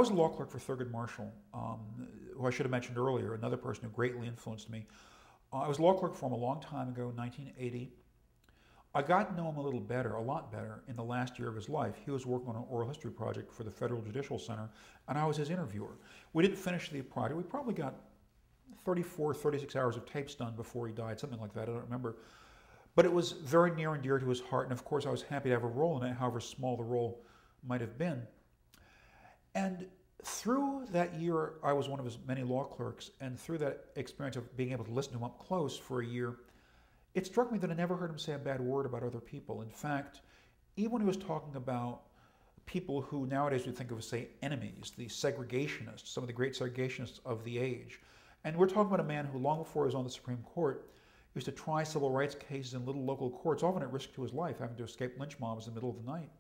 was a law clerk for Thurgood Marshall, who I should have mentioned earlier, another person who greatly influenced me. I was a law clerk for him a long time ago, 1980. I got to know him a little better, a lot better, in the last year of his life. He was working on an oral history project for the Federal Judicial Center, and I was his interviewer. We didn't finish the project. We probably got 34, 36 hours of tapes done before he died, something like that, I don't remember. But it was very near and dear to his heart, and of course I was happy to have a role in it, however small the role might have been. And through that year, I was one of his many law clerks, and through that experience of being able to listen to him up close for a year, it struck me that I never heard him say a bad word about other people. In fact, even when he was talking about people who nowadays we think of as, say, enemies, the segregationists, some of the great segregationists of the age, and we're talking about a man who, long before he was on the Supreme Court, used to try civil rights cases in little local courts, often at risk to his life, having to escape lynch mobs in the middle of the night.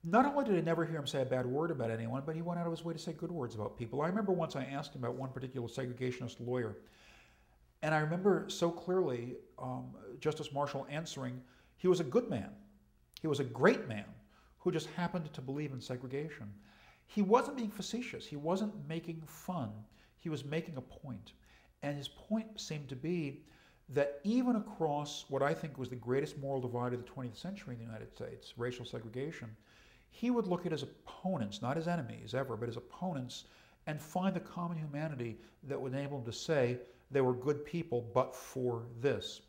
Not only did I never hear him say a bad word about anyone, but he went out of his way to say good words about people. I remember once I asked him about one particular segregationist lawyer, and I remember so clearly Justice Marshall answering, he was a good man. He was a great man who just happened to believe in segregation. He wasn't being facetious. He wasn't making fun. He was making a point. And his point seemed to be that even across what I think was the greatest moral divide of the 20th century in the United States, racial segregation, he would look at his opponents, not his enemies ever, but his opponents, and find the common humanity that would enable him to say they were good people but for this.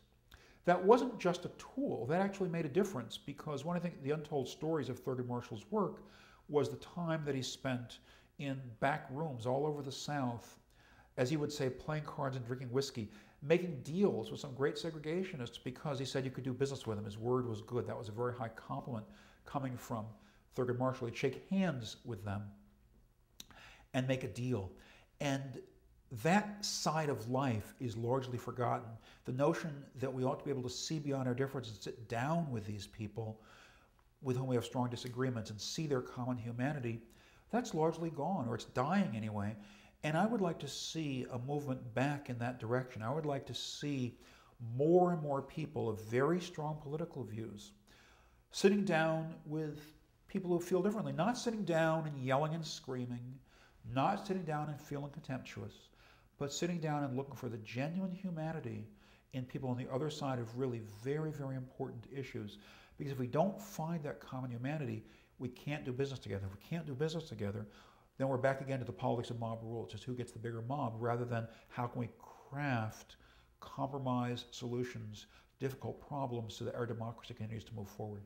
That wasn't just a tool, that actually made a difference, because one of the untold stories of Thurgood Marshall's work was the time that he spent in back rooms all over the South, as he would say, playing cards and drinking whiskey, making deals with some great segregationists because he said you could do business with him. His word was good. That was a very high compliment coming from Thurgood Marshall. He'd shake hands with them and make a deal. And that side of life is largely forgotten. The notion that we ought to be able to see beyond our differences and sit down with these people with whom we have strong disagreements and see their common humanity, that's largely gone, or it's dying anyway. And I would like to see a movement back in that direction. I would like to see more and more people of very strong political views sitting down with people who feel differently, not sitting down and yelling and screaming, not sitting down and feeling contemptuous, but sitting down and looking for the genuine humanity in people on the other side of really very, very important issues. Because if we don't find that common humanity, we can't do business together. If we can't do business together, then we're back again to the politics of mob rule. It's just who gets the bigger mob, rather than how can we craft compromise solutions, difficult problems, so that our democracy continues to move forward.